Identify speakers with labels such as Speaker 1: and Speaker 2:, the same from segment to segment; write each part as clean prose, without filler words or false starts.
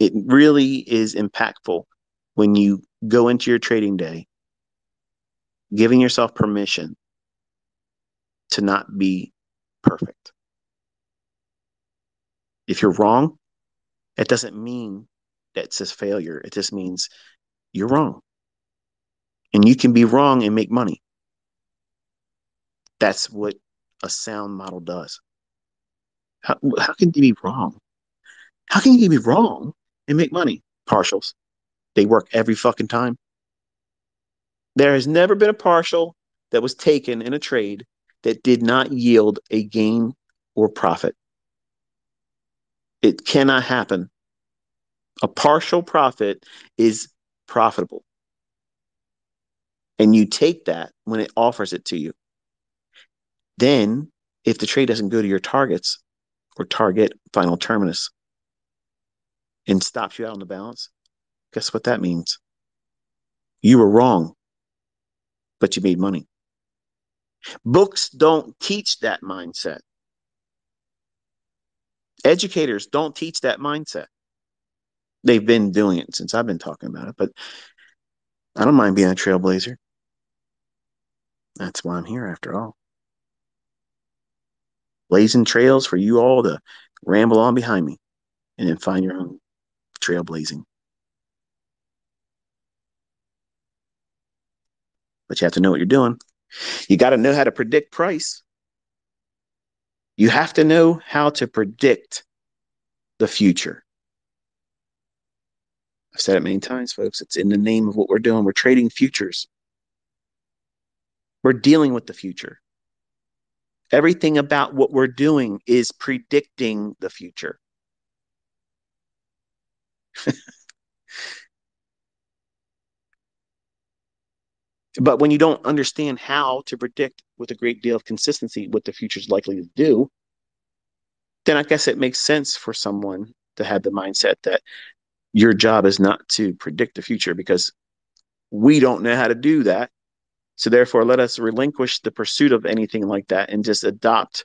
Speaker 1: It really is impactful when you go into your trading day, giving yourself permission to not be perfect. If you're wrong, it doesn't mean that it's a failure. It just means you're wrong. And you can be wrong and make money. That's what a sound model does. How can you be wrong? How can you be wrong and make money? Partials. They work every fucking time. There has never been a partial that was taken in a trade that did not yield a gain or profit. It cannot happen. A partial profit is profitable. And you take that when it offers it to you. Then, if the trade doesn't go to your targets or target final terminus and stops you out on the balance, guess what that means? You were wrong, but you made money. Books don't teach that mindset. Educators don't teach that mindset. They've been doing it since I've been talking about it, but I don't mind being a trailblazer. That's why I'm here after all. Blazing trails for you all to ramble on behind me and then find your own trailblazing. But you have to know what you're doing. You got to know how to predict price. You have to know how to predict the future. I've said it many times, folks. It's in the name of what we're doing. We're trading futures. We're dealing with the future. Everything about what we're doing is predicting the future. But when you don't understand how to predict with a great deal of consistency what the future is likely to do, then I guess it makes sense for someone to have the mindset that your job is not to predict the future because we don't know how to do that. So therefore, let us relinquish the pursuit of anything like that and just adopt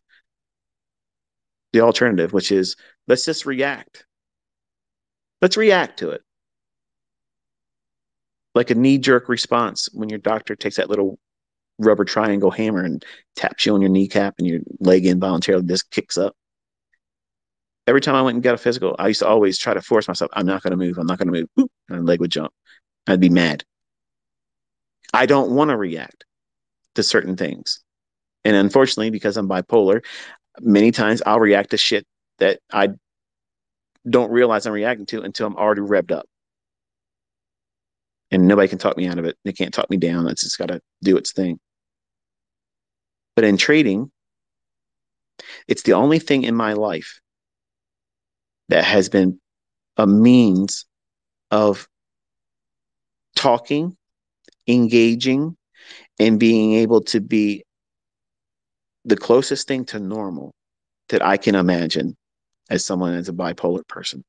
Speaker 1: the alternative, which is let's just react. Let's react to it. Like a knee-jerk response when your doctor takes that little rubber triangle hammer and taps you on your kneecap and your leg involuntarily just kicks up. Every time I went and got a physical, I used to always try to force myself. I'm not going to move. I'm not going to move. Boop, and my leg would jump. I'd be mad. I don't want to react to certain things. And unfortunately, because I'm bipolar, many times I'll react to shit that I don't realize I'm reacting to until I'm already revved up. And nobody can talk me out of it. They can't talk me down. It's just got to do its thing. But in trading, it's the only thing in my life that has been a means of talking, engaging, and being able to be the closest thing to normal that I can imagine as someone as a bipolar person.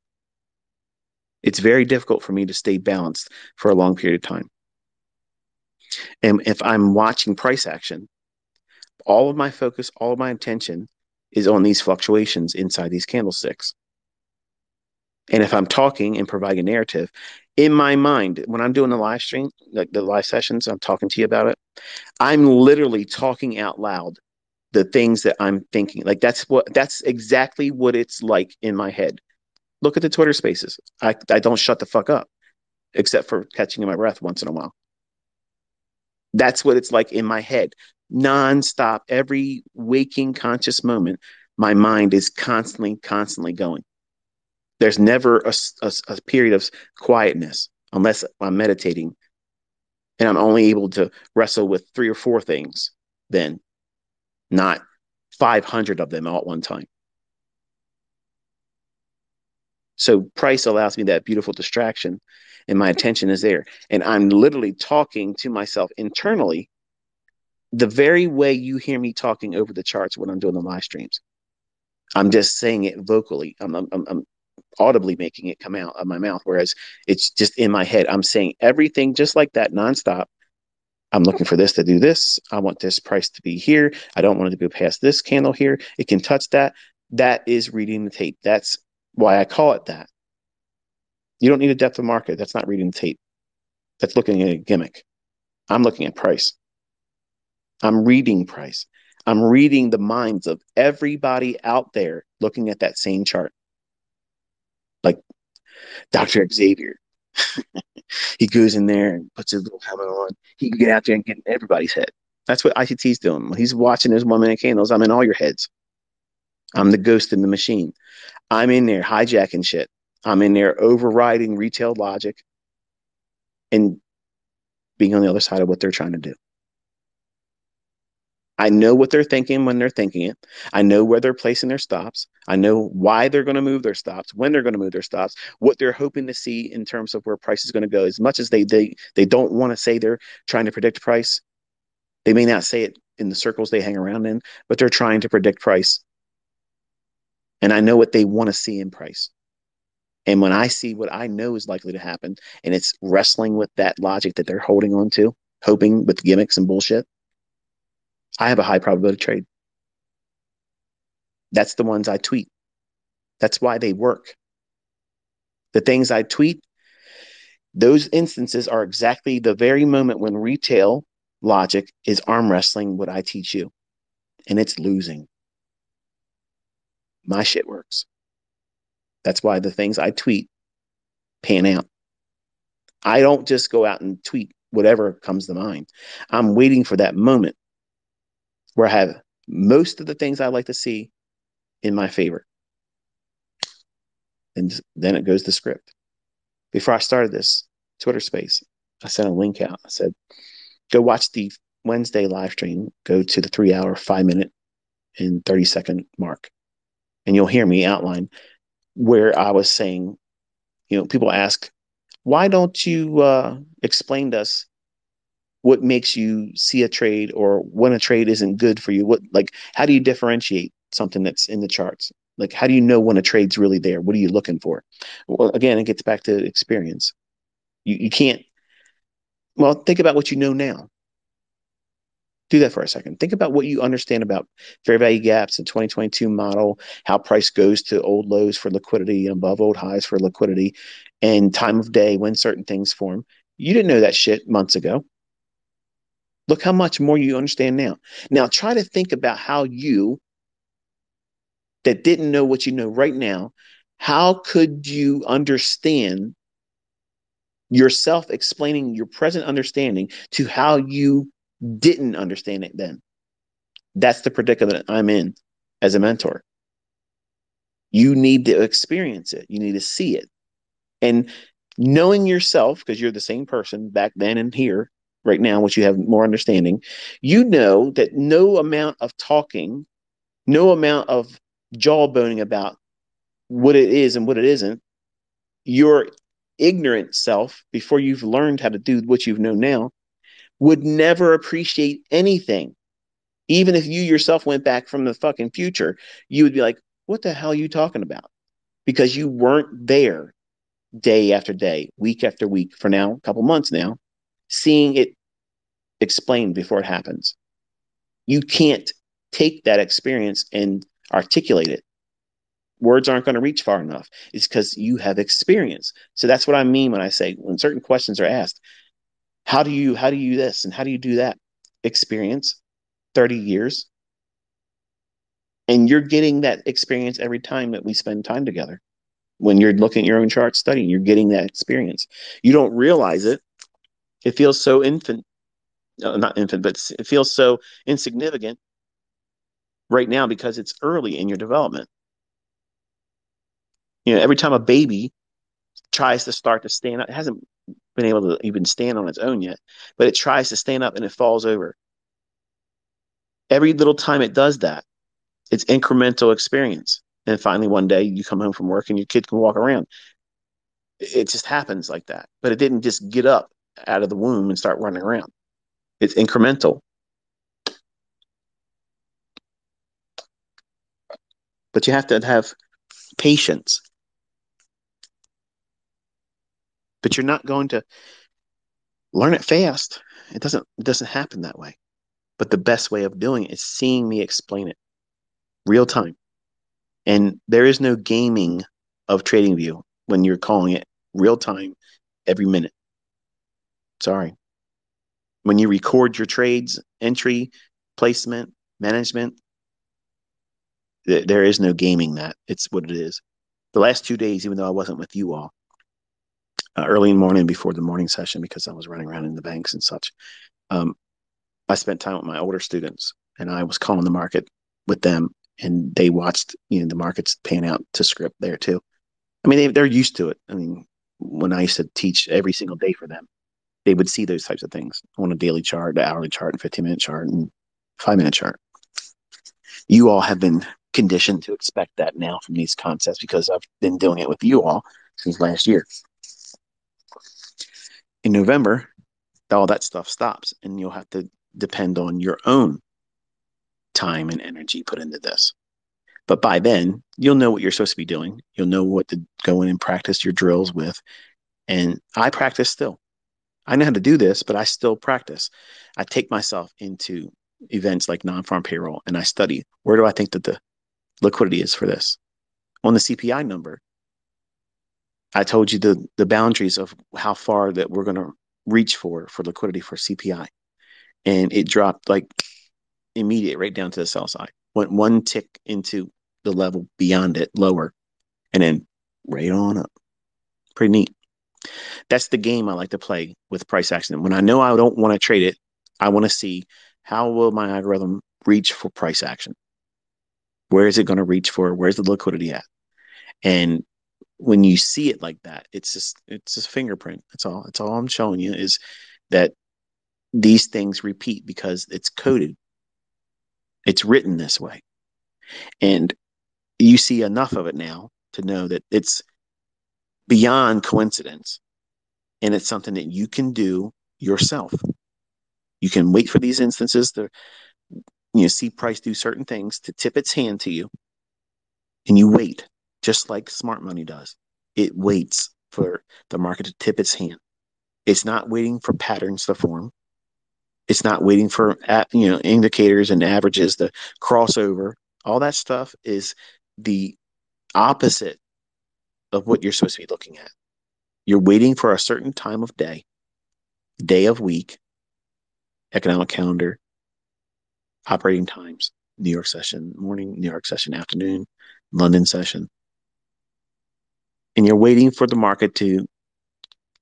Speaker 1: It's very difficult for me to stay balanced for a long period of time. And if I'm watching price action, all of my focus, all of my attention is on these fluctuations inside these candlesticks. And if I'm talking and providing a narrative in my mind, when I'm doing the live stream, like the live sessions, I'm talking to you about it, I'm literally talking out loud the things that I'm thinking. Like that's exactly what it's like in my head. Look at the Twitter spaces. I don't shut the fuck up except for catching my breath once in a while. That's what it's like in my head. Nonstop, every waking conscious moment, my mind is constantly going. There's never a period of quietness unless I'm meditating and I'm only able to wrestle with 3 or 4 things then, not 500 of them all at one time. So price allows me that beautiful distraction and my attention is there. And I'm literally talking to myself internally the very way you hear me talking over the charts when I'm doing the live streams. I'm just saying it vocally. I'm audibly making it come out of my mouth, whereas it's just in my head. I'm saying everything just like that nonstop. I'm looking for this to do this. I want this price to be here. I don't want it to go past this candle here. It can touch that. That is reading the tape. That's why I call it that. You don't need a depth of market. That's not reading the tape. That's looking at a gimmick. I'm looking at price. I'm reading price. I'm reading the minds of everybody out there looking at that same chart. Like Dr. Xavier, he goes in there and puts his little helmet on. He can get out there and get in everybody's head. That's what ICT's doing. When he's watching his 1 minute candles, I'm in all your heads. I'm the ghost in the machine. I'm in there hijacking shit. I'm in there overriding retail logic and being on the other side of what they're trying to do. I know what they're thinking when they're thinking it. I know where they're placing their stops. I know why they're going to move their stops, when they're going to move their stops, what they're hoping to see in terms of where price is going to go. As much as they don't want to say they're trying to predict price, they may not say it in the circles they hang around in, but they're trying to predict price. And I know what they want to see in price. And when I see what I know is likely to happen, and it's wrestling with that logic that they're holding on to, hoping with gimmicks and bullshit, I have a high probability trade. That's the ones I tweet. That's why they work. The things I tweet, those instances are exactly the very moment when retail logic is arm wrestling what I teach you. And it's losing. My shit works. That's why the things I tweet pan out. I don't just go out and tweet whatever comes to mind. I'm waiting for that moment where I have most of the things I like to see in my favor. And then it goes to script. Before I started this Twitter space, I sent a link out. I said, go watch the Wednesday live stream, go to the 3 hour, 5 minute, and 30-second mark. And you'll hear me outline where I was saying, people ask, why don't you explain to us what makes you see a trade or when a trade isn't good for you? How do you differentiate something that's in the charts? Like, how do you know when a trade's really there? What are you looking for? Well, again, it gets back to experience. You can't, well, think about what you know now. Do that for a second. Think about what you understand about fair value gaps, the 2022 model, how price goes to old lows for liquidity, above old highs for liquidity, and time of day when certain things form. You didn't know that shit months ago. Look how much more you understand now. Now try to think about how you that didn't know what you know right now, how could you understand yourself explaining your present understanding to how you didn't understand it then? That's the predicament I'm in as a mentor. You need to experience it. You need to see it. And knowing yourself, because you're the same person back then and here right now, which you have more understanding, you know that no amount of talking, no amount of jawboning about what it is and what it isn't, your ignorant self, before you've learned how to do what you know now, would never appreciate anything. Even if you yourself went back from the fucking future, you would be like, what the hell are you talking about? Because you weren't there day after day, week after week, for now, a couple months now, seeing it explained before it happens. You can't take that experience and articulate it. Words aren't going to reach far enough. It's because you have experience. So that's what I mean when I say, when certain questions are asked, how do you this and how do you do that? Experience, 30 years. And you're getting that experience every time that we spend time together. When you're looking at your own chart studying, you're getting that experience. You don't realize it. It feels so not infant, but it feels so insignificant right now because it's early in your development. Every time a baby tries to start to stand up, it hasn't been able to even stand on its own yet, but it tries to stand up and it falls over. Every little time it does that, it's incremental experience. And finally, one day you come home from work and your kid can walk around. It just happens like that. But it didn't just get up out of the womb and start running around. It's incremental. But you have to have patience. But you're not going to learn it fast. It doesn't happen that way. But the best way of doing it is seeing me explain it real time. And there is no gaming of TradingView when you're calling it real time, every minute. Sorry. When you record your trades, entry, placement, management, there is no gaming that. It's what it is. The last 2 days, even though I wasn't with you all, early in the morning before the morning session, because I was running around in the banks and such, um, I spent time with my older students and I was calling the market with them, and they watched, the markets pan out to script there too. I mean, they're used to it. I mean, when I used to teach every single day for them, they would see those types of things on a daily chart, an hourly chart, and 15-minute chart, and 5-minute chart. You all have been conditioned to expect that now from these concepts because I've been doing it with you all since last year. In November, all that stuff stops, and you'll have to depend on your own time and energy put into this. But by then, you'll know what you're supposed to be doing. You'll know what to go in and practice your drills with. And I practice still. I know how to do this, but I still practice. I take myself into events like non-farm payroll and I study where do I think that the liquidity is for this. On the CPI number, I told you the boundaries of how far that we're going to reach for liquidity for CPI. And it dropped like immediate right down to the sell side. Went one tick into the level beyond it, lower, and then right on up. Pretty neat. That's the game I like to play with price action. When I know I don't want to trade it, I want to see how will my algorithm reach for price action? Where is it going to reach for? Where's the liquidity at? And when you see it like that, it's just fingerprint. That's all. That's all I'm showing you is that these things repeat because it's coded. It's written this way. And you see enough of it now to know that it's beyond coincidence and it's something that you can do yourself. You can wait for these instances to see price do certain things to tip its hand to you, and you wait, just like smart money does. It waits for the market to tip its hand. It's not waiting for patterns to form. It's not waiting for indicators and averages to cross over. All that stuff is the opposite of what you're supposed to be looking at. You're waiting for a certain time of day of week, economic calendar, operating times, New York session morning, New York session afternoon, London session. And you're waiting for the market to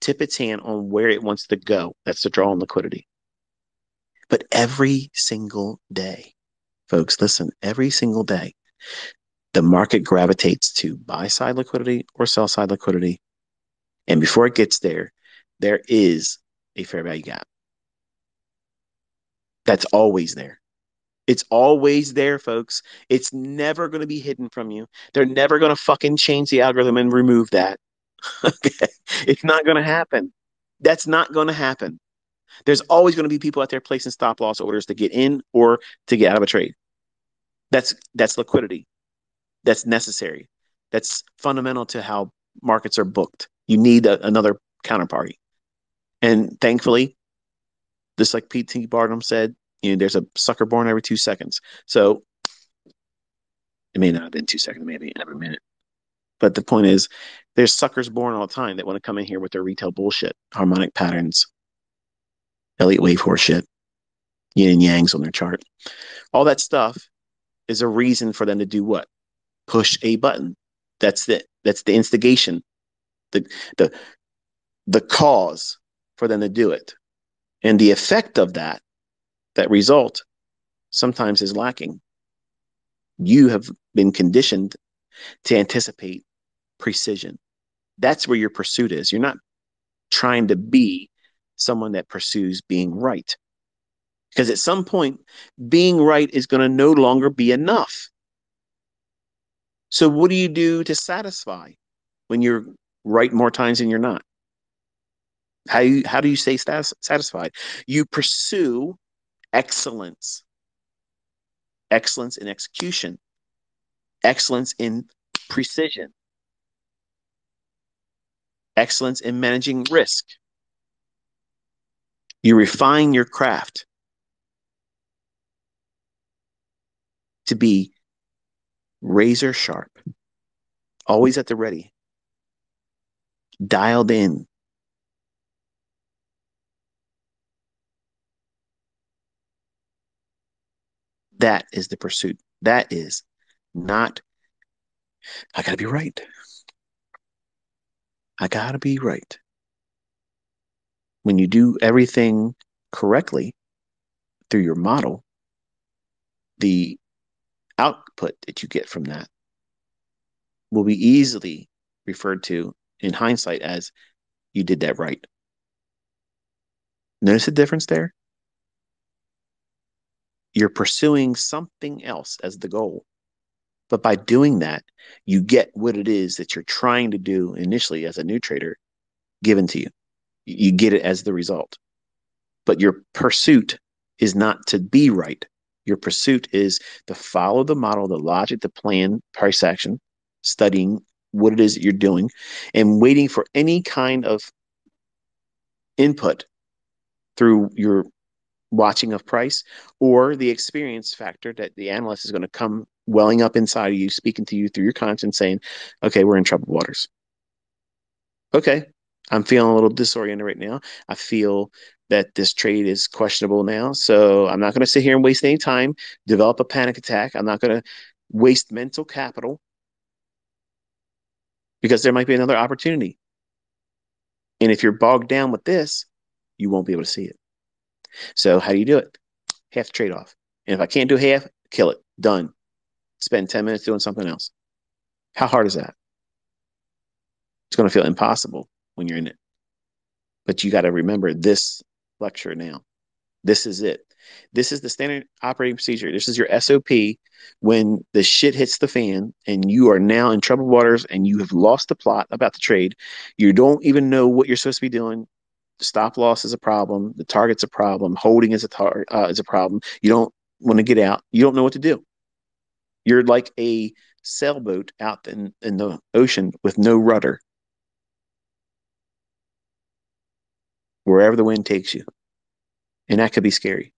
Speaker 1: tip its hand on where it wants to go. That's the draw on liquidity. But every single day, folks, listen, every single day, the market gravitates to buy side liquidity or sell side liquidity. And before it gets there, there is a fair value gap. That's always there. It's always there, folks. It's never going to be hidden from you. They're never going to fucking change the algorithm and remove that. Okay? It's not going to happen. That's not going to happen. There's always going to be people out there placing stop loss orders to get in or to get out of a trade. That's liquidity. That's necessary. That's fundamental to how markets are booked. You need another counterparty. And thankfully, just like P.T. Barnum said, there's a sucker born every 2 seconds. So it may not have been 2 seconds, maybe every minute. But the point is, there's suckers born all the time that want to come in here with their retail bullshit, harmonic patterns, Elliott wave horse shit, yin and yangs on their chart. All that stuff is a reason for them to do what? Push a button. That's the instigation, the the the cause for them to do it. And the effect of that result sometimes is lacking. You have been conditioned to anticipate precision. That's where your pursuit is. You're not trying to be someone that pursues being right. Because at some point, being right is going to no longer be enough. So what do you do to satisfy when you're right more times than you're not? How do you stay satisfied? You pursue excellence, excellence in execution, excellence in precision, excellence in managing risk. You refine your craft to be razor sharp, always at the ready, dialed in. That is the pursuit. That is not, I gotta be right. I gotta be right. When you do everything correctly through your model, the output that you get from that will be easily referred to in hindsight as you did that right. Notice the difference there? You're pursuing something else as the goal. But by doing that, you get what it is that you're trying to do initially as a new trader given to you. You get it as the result. But your pursuit is not to be right. Your pursuit is to follow the model, the logic, the plan, price action, studying what it is that you're doing, and waiting for any kind of input through your watching of price or the experience factor that the analyst is going to come welling up inside of you, speaking to you through your conscience, saying, okay, we're in troubled waters. Okay, I'm feeling a little disoriented right now. I feel that this trade is questionable now. So I'm not going to sit here and waste any time, develop a panic attack. I'm not going to waste mental capital because there might be another opportunity. And if you're bogged down with this, you won't be able to see it. So how do you do it? Half the trade off. And if I can't do half, kill it. Done. Spend 10 minutes doing something else. How hard is that? It's going to feel impossible when you're in it. But you got to remember this lecture now. This is it. This is the standard operating procedure. This is your SOP when the shit hits the fan and you are now in troubled waters and you have lost the plot about the trade. You don't even know what you're supposed to be doing. Stop loss is a problem. The target's a problem. Holding is a problem. You don't want to get out. You don't know what to do. You're like a sailboat out in the ocean with no rudder, wherever the wind takes you. And that could be scary.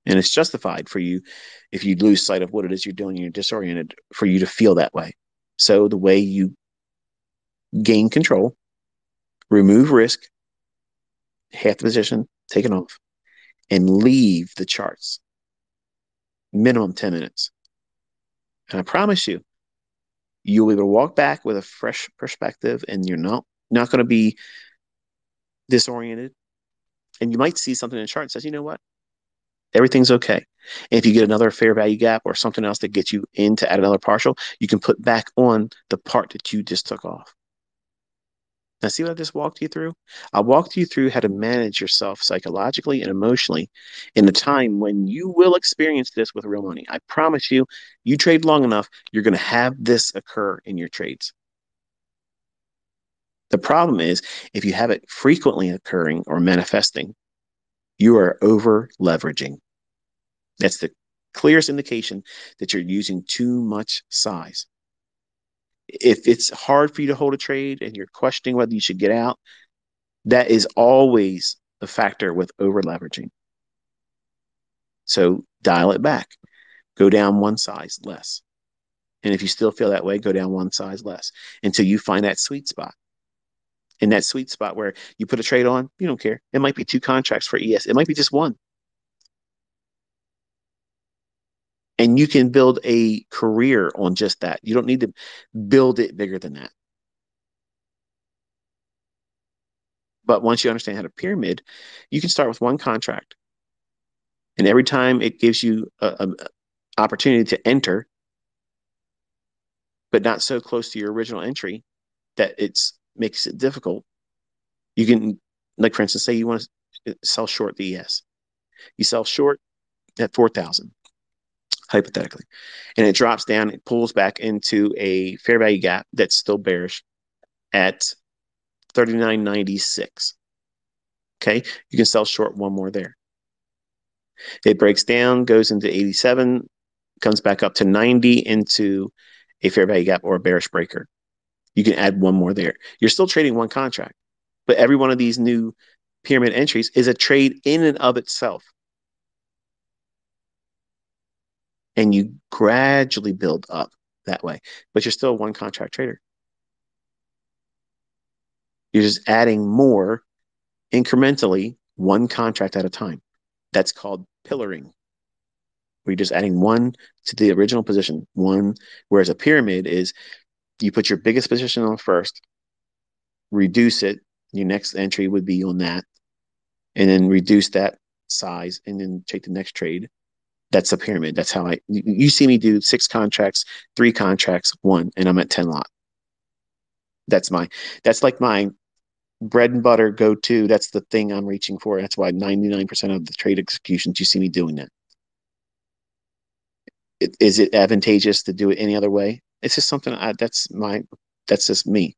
Speaker 1: And it's justified for you if you lose sight of what it is you're doing and you're disoriented for you to feel that way. So the way you gain control, remove risk, half the position, take it off, and leave the charts. Minimum 10 minutes. And I promise you, you'll be able to walk back with a fresh perspective and you're not going to be disoriented. And you might see something in the chart that says, you know what? Everything's okay. And if you get another fair value gap or something else that gets you in to add another partial, you can put back on the part that you just took off. Now, see what I just walked you through? I walked you through how to manage yourself psychologically and emotionally in a time when you will experience this with real money. I promise you, you trade long enough, you're going to have this occur in your trades. The problem is if you have it frequently occurring or manifesting, you are over leveraging. That's the clearest indication that you're using too much size. If it's hard for you to hold a trade and you're questioning whether you should get out, that is always a factor with over leveraging. So dial it back, go down one size less. And if you still feel that way, go down one size less until you find that sweet spot. In that sweet spot where you put a trade on, you don't care. It might be two contracts for ES, it might be just one. And you can build a career on just that. You don't need to build it bigger than that. But once you understand how to pyramid, you can start with one contract. And every time it gives you a opportunity to enter, but not so close to your original entry that it's makes it difficult, you can, like for instance, say you want to sell short the ES. You sell short at 4,000, hypothetically, and it drops down, it pulls back into a fair value gap that's still bearish at 39.96. Okay, you can sell short one more there. It breaks down, goes into 87, comes back up to 90 into a fair value gap or a bearish breaker. You can add one more there. You're still trading one contract, but every one of these new pyramid entries is a trade in and of itself. And you gradually build up that way, but you're still a one contract trader. You're just adding more incrementally, one contract at a time. That's called pillaring. Where you're just adding one to the original position, one. Whereas a pyramid is you put your biggest position on first, reduce it. Your next entry would be on that, and then reduce that size, and then take the next trade. That's a pyramid. That's how you see me do 6 contracts, 3 contracts, one, and I'm at 10 lot. That's my, that's like my bread and butter go to. That's the thing I'm reaching for. That's why 99% of the trade executions you see me doing that. Is it advantageous to do it any other way? It's just something that's just me.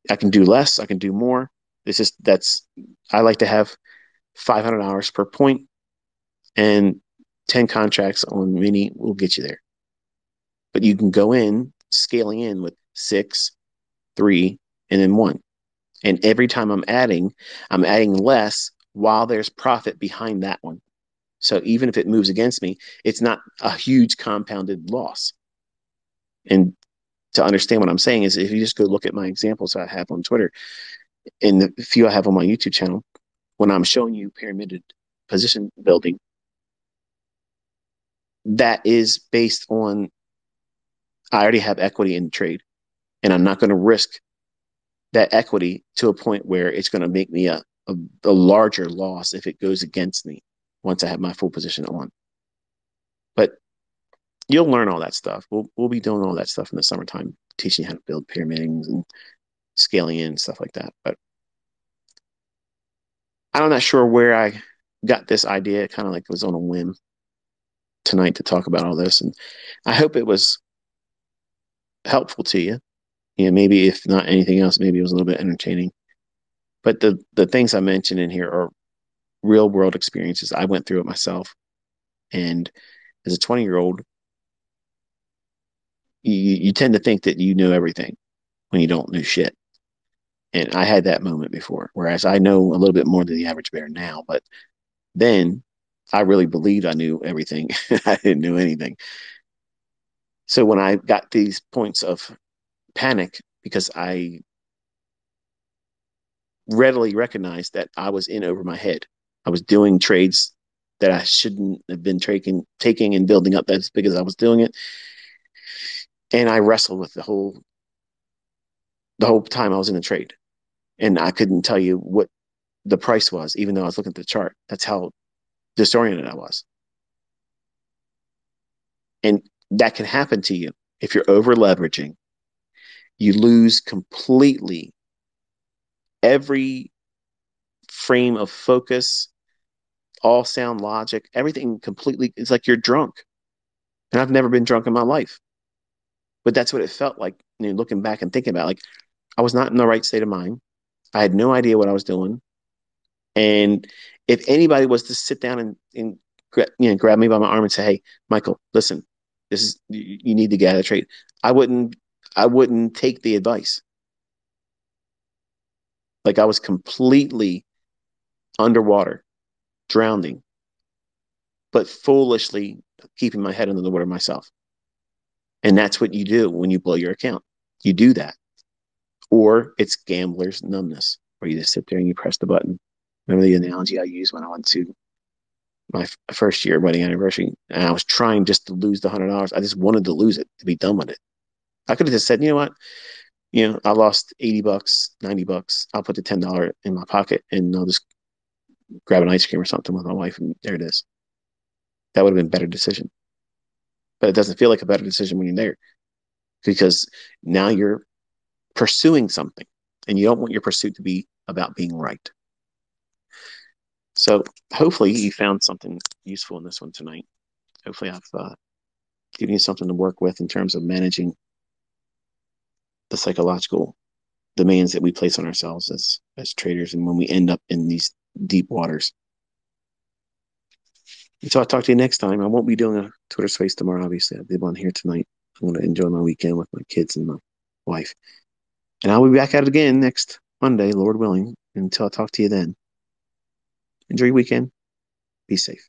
Speaker 1: I can do less. I can do more. I like to have 500 hours per point, and 10 contracts on mini will get you there. But you can go in scaling in with 6, 3, and then 1. And every time I'm adding less while there's profit behind that one. So even if it moves against me, it's not a huge compounded loss. And to understand what I'm saying is if you just go look at my examples I have on Twitter and the few I have on my YouTube channel, when I'm showing you pyramided position building, that is based on I already have equity in the trade, and I'm not going to risk that equity to a point where it's going to make me a larger loss if it goes against me once I have my full position on. But you'll learn all that stuff. We'll be doing all that stuff in the summertime, teaching you how to build pyramids and scaling in and stuff like that. But I'm not sure where I got this idea. It kind of like was on a whim tonight to talk about all this, and I hope it was helpful to you. You know, maybe if not anything else, maybe it was a little bit entertaining. But the things I mentioned in here are real world experiences. I went through it myself, and as a 20-year-old, you tend to think that you know everything when you don't know shit. And I had that moment before, whereas I know a little bit more than the average bear now, but then I really believed I knew everything. I didn't know anything. So when I got these points of panic, because I readily recognized that I was in over my head, I was doing trades that I shouldn't have been taking and building up as big as I was doing it. And I wrestled with the whole time I was in the trade. And I couldn't tell you what the price was, even though I was looking at the chart. That's how disoriented I was. And that can happen to you if you're over leveraging. You lose completely every frame of focus, all sound logic, everything completely. It's like you're drunk. And I've never been drunk in my life. But that's what it felt like, you know, looking back and thinking about it. Like I was not in the right state of mind. I had no idea what I was doing. And if anybody was to sit down and grab me by my arm and say, "Hey, Michael, listen, this is you need to get out of the trade," I wouldn't take the advice. Like I was completely underwater, drowning, but foolishly keeping my head under the water myself. And that's what you do when you blow your account. You do that. Or it's gambler's numbness, where you just sit there and you press the button. Remember the analogy I used when I went to my first year wedding anniversary, and I was trying just to lose the $100. I just wanted to lose it to be done with it. I could have just said, you know what, I lost $80, $90. I'll put the $10 in my pocket and I'll just grab an ice cream or something with my wife, and there it is. That would have been a better decision. But it doesn't feel like a better decision when you're there, because now you're pursuing something, and you don't want your pursuit to be about being right. So hopefully you found something useful in this one tonight. Hopefully I've given you something to work with in terms of managing the psychological demands that we place on ourselves as traders, and when we end up in these deep waters. And so I'll talk to you next time. I won't be doing a Twitter space tomorrow, obviously. I did one here tonight. I'm going to enjoy my weekend with my kids and my wife. And I'll be back at it again next Monday, Lord willing. Until I talk to you then. Enjoy your weekend. Be safe.